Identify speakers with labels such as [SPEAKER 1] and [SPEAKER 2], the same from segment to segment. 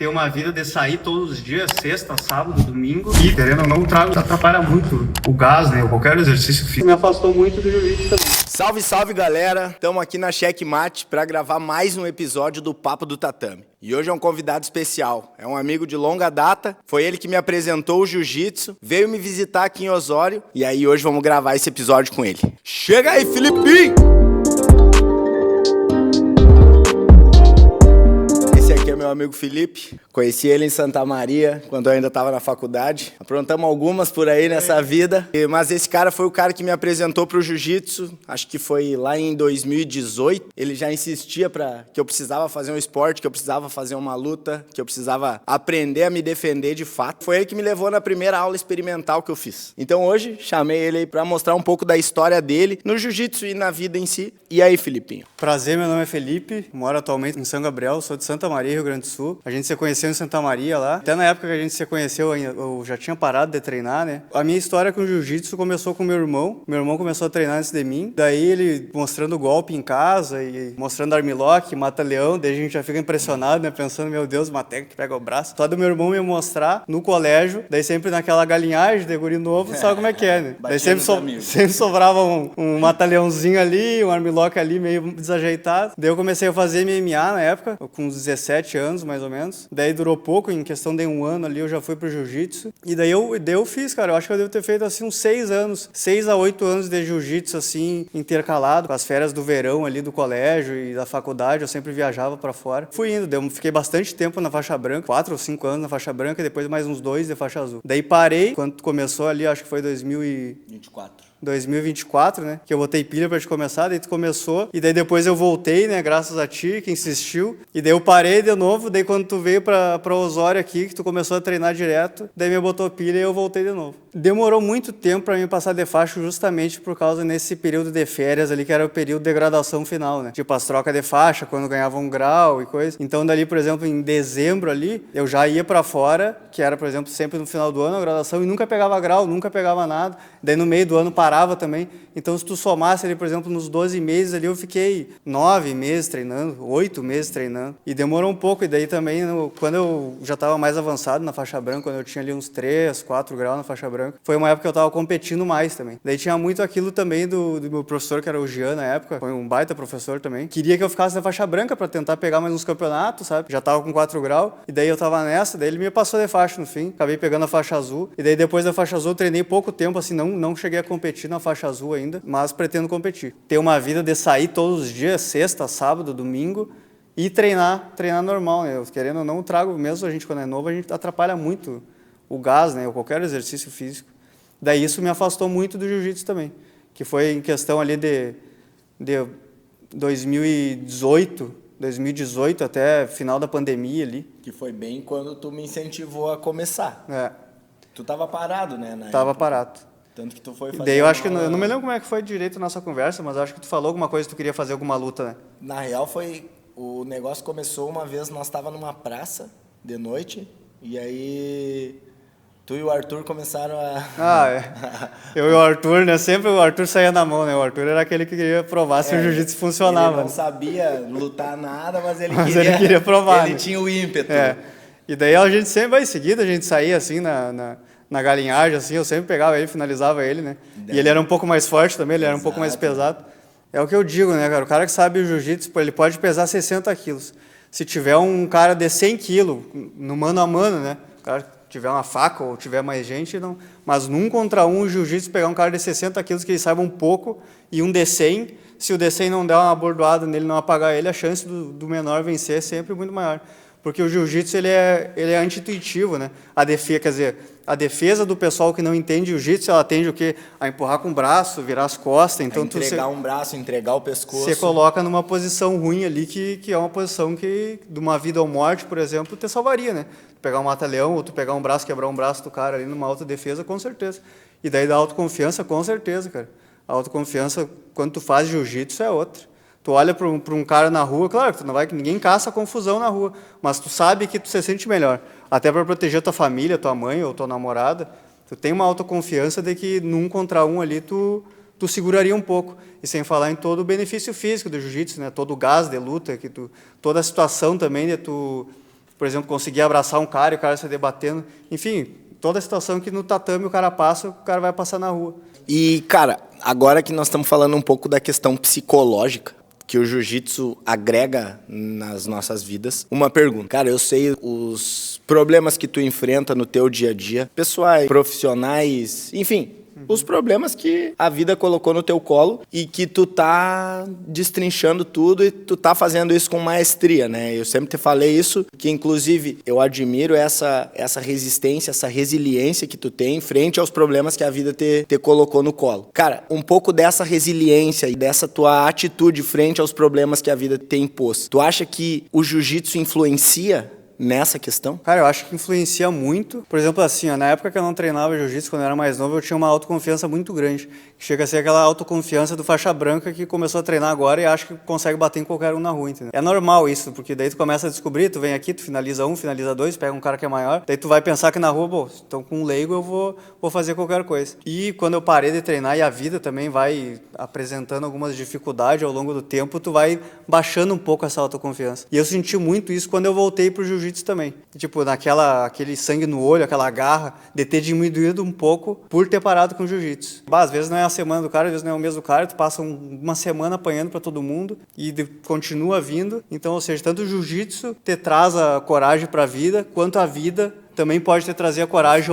[SPEAKER 1] ter uma vida de sair todos os dias, sexta, sábado, domingo. E, querendo ou não, o trago atrapalha muito o gás, né? Qualquer exercício físico. Me afastou muito do jiu-jitsu também.
[SPEAKER 2] Salve, salve, galera! Estamos aqui na Checkmate para gravar mais um episódio do Papo do Tatame. E hoje é um convidado especial. É um amigo de longa data. Foi ele que me apresentou o jiu-jitsu, veio me visitar aqui em Osório. E aí hoje vamos gravar esse episódio com ele. Chega aí, Filipinho! Aqui é meu amigo Felipe, conheci ele em Santa Maria, quando eu ainda estava na faculdade. Aprontamos algumas por aí nessa vida, mas esse cara foi o cara que me apresentou para o jiu-jitsu, acho que foi lá em 2018. Ele já insistia que eu precisava fazer um esporte, que eu precisava fazer uma luta, que eu precisava aprender a me defender de fato. Foi ele que me levou na primeira aula experimental que eu fiz. Então hoje, chamei ele aí para mostrar um pouco da história dele no jiu-jitsu e na vida em si. E aí, Filipinho?
[SPEAKER 1] Prazer, meu nome é Felipe, moro atualmente em São Gabriel, sou de Santa Maria, Rio Grande do Sul. A gente se conheceu em Santa Maria lá. Até na época que a gente se conheceu, eu já tinha parado de treinar, né? A minha história com o jiu-jitsu começou com meu irmão. Meu irmão começou a treinar antes de mim. Daí ele mostrando golpe em casa e mostrando armlock, mata-leão. Daí a gente já fica impressionado, né? Pensando, meu Deus, uma técnica que pega o braço. Só do meu irmão me mostrar no colégio. Daí sempre naquela galinhagem de guri novo, sabe como é que é, né? Daí sempre sobrava um mata-leãozinho ali, um armlock ali meio desajeitado. Daí eu comecei a fazer MMA na época, com uns 17 anos, mais ou menos. Daí durou pouco, em questão de um ano ali eu já fui pro jiu-jitsu. E daí eu fiz, cara, eu acho que eu devo ter feito assim uns 6 anos, 6 a 8 anos de jiu-jitsu assim, intercalado, com as férias do verão ali do colégio e da faculdade, eu sempre viajava pra fora. Fui indo, fiquei bastante tempo na faixa branca, 4 ou 5 anos na faixa branca e depois mais uns 2 de faixa azul. Daí parei, quando começou ali, acho que foi 2024, né? Que eu botei pilha pra te começar, daí tu começou, e daí depois eu voltei, né? Graças a ti, que insistiu, e daí eu parei de novo, daí quando tu veio pra Osório aqui, que tu começou a treinar direto, daí me botou pilha e eu voltei de novo. Demorou muito tempo pra mim passar de faixa justamente por causa nesse período de férias ali, que era o período de graduação final, né? Tipo, as trocas de faixa, quando ganhava um grau e coisa. Então, dali, por exemplo, em dezembro ali, eu já ia pra fora, que era, por exemplo, sempre no final do ano a graduação, e nunca pegava grau, nunca pegava nada. Daí no meio do ano parava também. Então, se tu somasse ali, por exemplo, nos 12 meses ali, eu fiquei 9 meses treinando, 8 meses treinando. E demorou um pouco. E daí também, quando eu já estava mais avançado na faixa branca, quando eu tinha ali uns 3, 4 graus na faixa branca, foi uma época que eu estava competindo mais também. Daí tinha muito aquilo também do meu professor, que era o Jean na época, foi um baita professor também. Queria que eu ficasse na faixa branca para tentar pegar mais uns campeonatos, sabe? Já estava com 4 graus. E daí eu estava nessa, daí ele me passou de faixa no fim. Acabei pegando a faixa azul. E daí depois da faixa azul eu treinei pouco tempo, assim, não cheguei a competir na faixa azul ainda, mas pretendo competir. Ter uma vida de sair todos os dias, sexta, sábado, domingo, e treinar normal, né? Querendo ou não, o trago, mesmo a gente quando é novo, a gente atrapalha muito o gás, né? Ou qualquer exercício físico. Daí isso me afastou muito do jiu-jitsu também, que foi em questão ali de 2018 até final da pandemia ali.
[SPEAKER 2] Que foi bem quando tu me incentivou a começar.
[SPEAKER 1] É.
[SPEAKER 2] Tu tava parado, né?
[SPEAKER 1] Tava parado.
[SPEAKER 2] Tanto que tu foi fazer.
[SPEAKER 1] Daí eu acho que eu não me lembro como é que foi direito a nossa conversa, mas acho que tu falou alguma coisa que tu queria fazer alguma luta, né?
[SPEAKER 2] Na real o negócio começou uma vez, nós tava numa praça de noite, e aí tu e o Arthur começaram a...
[SPEAKER 1] Eu e o Arthur, né? Sempre o Arthur saía na mão, né? O Arthur era aquele que queria provar se o jiu-jitsu funcionava.
[SPEAKER 2] Ele não sabia lutar nada, mas ele
[SPEAKER 1] queria provar.
[SPEAKER 2] Ele tinha o ímpeto.
[SPEAKER 1] É. E daí a gente sempre, em seguida, a gente saía assim na galinhagem, assim, eu sempre pegava ele, finalizava ele, né? E ele era um pouco mais forte também, ele era um pouco mais pesado. É o que eu digo, né, cara? O cara que sabe o jiu-jitsu, ele pode pesar 60 quilos. Se tiver um cara de 100 quilos, no mano a mano, né? O cara tiver uma faca ou tiver mais gente, não. Mas num contra um, o jiu-jitsu pegar um cara de 60 quilos que ele saiba um pouco e um de 100, se o de 100 não der uma bordoada nele, não apagar ele, a chance do menor vencer é sempre muito maior. Porque o jiu-jitsu ele é anti-intuitivo, né? A defesa do pessoal que não entende jiu-jitsu, ela tende o quê? A empurrar com o braço, virar as costas. Então,
[SPEAKER 2] entregar um braço, entregar o pescoço.
[SPEAKER 1] Você coloca numa posição ruim ali, que é uma posição que, de uma vida ou morte, por exemplo, te salvaria, né? Pegar um mata-leão, ou tu pegar um braço, quebrar um braço do cara ali numa autodefesa, com certeza. E daí da autoconfiança, com certeza, cara. A autoconfiança, quando tu faz jiu-jitsu, é outra. Tu olha para um cara na rua, claro que tu não vai, que ninguém caça confusão na rua, mas tu sabe que tu se sente melhor. Até para proteger tua família, tua mãe ou tua namorada, tu tem uma autoconfiança de que num contra um ali tu seguraria um pouco. E sem falar em todo o benefício físico do jiu-jitsu, né? Todo o gás de luta, toda a situação também de tu por exemplo, conseguir abraçar um cara e o cara se debatendo. Enfim, toda a situação que no tatame o cara passa, o cara vai passar na rua.
[SPEAKER 2] E, cara, agora que nós estamos falando um pouco da questão psicológica que o jiu-jitsu agrega nas nossas vidas, uma pergunta. Cara, eu sei os problemas que tu enfrenta no teu dia a dia, pessoais, profissionais, enfim, os problemas que a vida colocou no teu colo e que tu tá destrinchando tudo e tu tá fazendo isso com maestria, né? Eu sempre te falei isso, que inclusive eu admiro essa resistência, essa resiliência que tu tem frente aos problemas que a vida te colocou no colo. Cara, um pouco dessa resiliência e dessa tua atitude frente aos problemas que a vida te impôs. Tu acha que o jiu-jitsu influencia nessa questão?
[SPEAKER 1] Cara, eu acho que influencia muito. Por exemplo, assim, ó, na época que eu não treinava jiu-jitsu, quando eu era mais novo, eu tinha uma autoconfiança muito grande. Que chega a ser aquela autoconfiança do faixa branca que começou a treinar agora e acha que consegue bater em qualquer um na rua, entendeu? É normal isso, porque daí tu começa a descobrir, tu vem aqui, tu finaliza um, finaliza dois, pega um cara que é maior, daí tu vai pensar que na rua, pô, então com um leigo eu vou fazer qualquer coisa. E quando eu parei de treinar e a vida também vai apresentando algumas dificuldades ao longo do tempo, tu vai baixando um pouco essa autoconfiança. E eu senti muito isso quando eu voltei pro jiu-jitsu também. Tipo, aquele sangue no olho, aquela garra de ter diminuído um pouco por ter parado com o jiu-jitsu. Às vezes não é a semana do cara, às vezes não é o mês do cara, tu passa uma semana apanhando pra todo mundo e continua vindo. Então, ou seja, tanto o jiu-jitsu te traz a coragem pra vida, quanto a vida também pode te trazer a coragem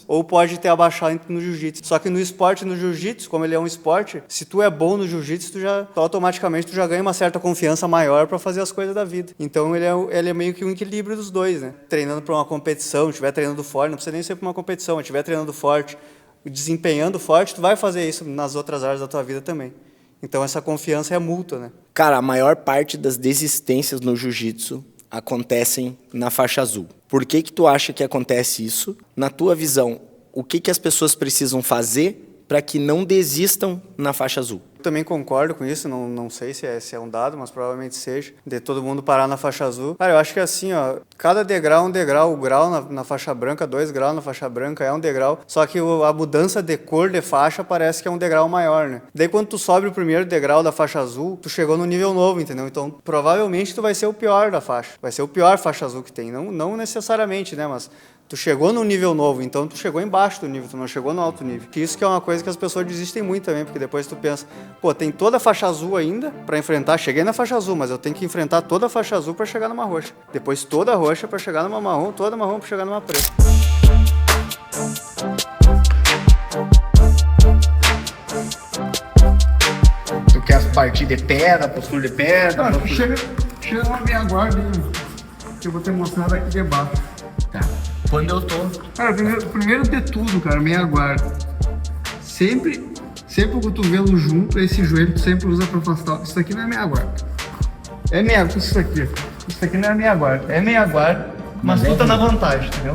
[SPEAKER 1] ou pode te abaixar no jiu-jitsu. Só que no esporte, no jiu-jitsu, como ele é um esporte, se tu é bom no jiu-jitsu, automaticamente tu já ganha uma certa confiança maior para fazer as coisas da vida. Então ele é meio que um equilíbrio dos dois, né? Treinando para uma competição, estiver treinando forte, não precisa nem ser para uma competição, estiver treinando forte, desempenhando forte, tu vai fazer isso nas outras áreas da tua vida também. Então essa confiança é mútua, né?
[SPEAKER 2] Cara, a maior parte das desistências no jiu-jitsu acontecem na faixa azul. Por que tu acha que acontece isso? Na tua visão, o que as pessoas precisam fazer para que não desistam na faixa azul?
[SPEAKER 1] Também concordo com isso, não sei se é um dado, mas provavelmente seja, de todo mundo parar na faixa azul. Cara, eu acho que assim, ó, cada degrau é um degrau, o grau na faixa branca, 2 graus na faixa branca é um degrau, só que a mudança de cor de faixa parece que é um degrau maior, né? Daí quando tu sobe o primeiro degrau da faixa azul, tu chegou no nível novo, entendeu? Então provavelmente tu vai ser o pior da faixa, vai ser o pior faixa azul que tem, não necessariamente, né, mas tu chegou no nível novo, então tu chegou embaixo do nível, tu não chegou no alto nível. Que isso que é uma coisa que as pessoas desistem muito também, porque depois tu pensa, pô, tem toda a faixa azul ainda pra enfrentar, cheguei na faixa azul, mas eu tenho que enfrentar toda a faixa azul pra chegar numa roxa. Depois toda a roxa pra chegar numa marrom, toda marrom pra chegar numa preta.
[SPEAKER 2] Tu quer partir de pedra, postura de pedra?
[SPEAKER 3] Não, chega na minha guarda, que eu vou ter mostrado aqui debaixo.
[SPEAKER 2] Tá. Quando eu tô...
[SPEAKER 3] Cara, primeiro de tudo, cara, meia guarda. Sempre o cotovelo junto, esse joelho tu sempre usa pra afastar. Isso aqui não é meia guarda. É meia guarda, isso aqui. Isso aqui não é meia guarda. É meia guarda, mas tu tá na vantagem, entendeu?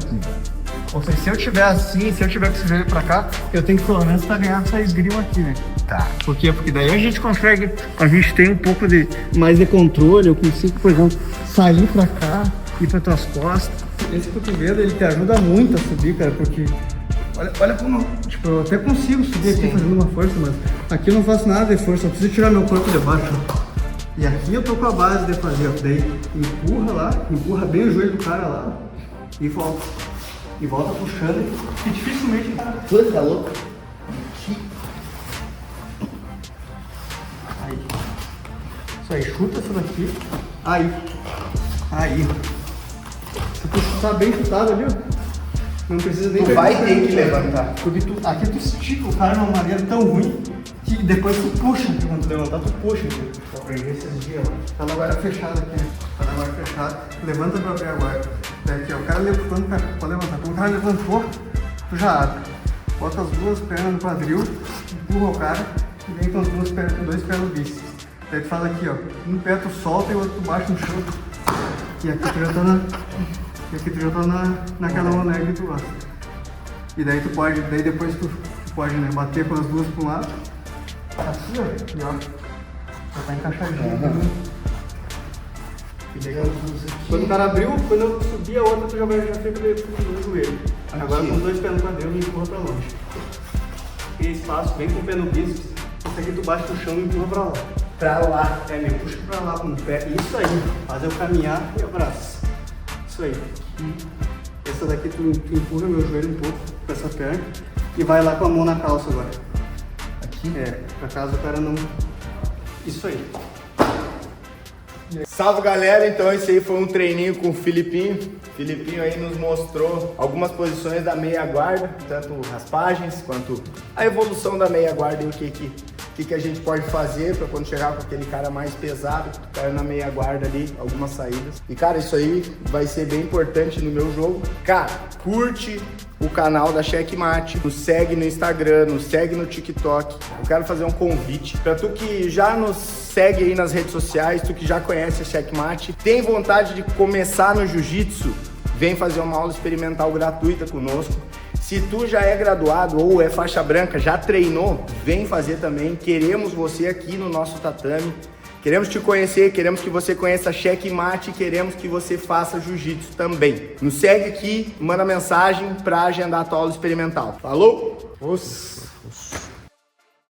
[SPEAKER 3] Ou seja, se eu tiver assim, se eu tiver com esse joelho pra cá, eu tenho que pelo menos ganhar essa esgrima aqui, né?
[SPEAKER 2] Tá.
[SPEAKER 3] Por quê? Porque daí a gente consegue, a gente tem um pouco mais de controle, eu consigo, por exemplo, sair pra cá, ir pra tuas costas. Esse cotovelo, ele te ajuda muito a subir, cara, porque olha como, tipo, eu até consigo subir aqui fazendo uma força, mas aqui eu não faço nada de força, eu preciso tirar meu corpo de baixo. E aqui eu tô com a base de fazer, ó, daí empurra bem o joelho do cara lá e volta. E volta puxando, que dificilmente...
[SPEAKER 2] Pô, tá louco?
[SPEAKER 3] Aí. Isso aí, chuta isso daqui. Aí. Se tu chutar bem chutado ali, ó, não precisa nem...
[SPEAKER 2] Tu vai ter que levantar.
[SPEAKER 3] Porque aqui tu estica o cara de uma maneira tão ruim que depois tu puxa. Quando tu levantar, tu puxa. Eu aprendi esses dias, ó. Tá na guarda fechada aqui, né? Tá na guarda fechada. Levanta pra abrir a guarda. Daí aqui, ó, o cara levantando pra levantar. Quando o cara levantou, tu já abre. Bota as duas pernas no quadril, empurra o cara e vem com as dois pés no bíceps. Daí tu faz aqui, ó. Um pé tu solta e o outro tu baixa no chão. E aqui tu já tá naquela maneira que tu gosta. E daí depois tu pode, né, bater com as duas pra um lado. Assim, ó. E ó. Já tá encaixadinho. Né? Quando o cara abriu, quando eu subir a outra, tu já fica no joelho. Agora com os dois pés no quadril, me empurra pra longe. Cria espaço, vem com o pé no bíceps. Esse aqui tu bate no chão e empurra pra lá. Pra lá. Me puxa pra lá com o pé. Isso aí. Faz eu caminhar e abraço. Isso Isso aí. Essa daqui tu empurra meu joelho um pouco com essa perna e vai lá com a mão na calça agora. Aqui? Pra caso o cara não... Isso aí.
[SPEAKER 2] Salve galera, então esse aí foi um treininho com o Filipinho. O Filipinho aí nos mostrou algumas posições da meia guarda, tanto raspagens quanto a evolução da meia guarda e o que a gente pode fazer para quando chegar com aquele cara mais pesado, caiu na meia guarda ali, algumas saídas. E cara, isso aí vai ser bem importante no meu jogo. Cara, curte o canal da Checkmate, nos segue no Instagram, nos segue no TikTok. Eu quero fazer um convite para tu que já nos segue aí nas redes sociais, tu que já conhece a Checkmate, tem vontade de começar no jiu-jitsu, vem fazer uma aula experimental gratuita conosco. Se tu já é graduado ou é faixa branca, já treinou, vem fazer também. Queremos você aqui no nosso tatame. Queremos te conhecer, queremos que você conheça a Checkmate, queremos que você faça jiu-jitsu também. Nos segue aqui, manda mensagem para agendar a tua aula experimental. Falou?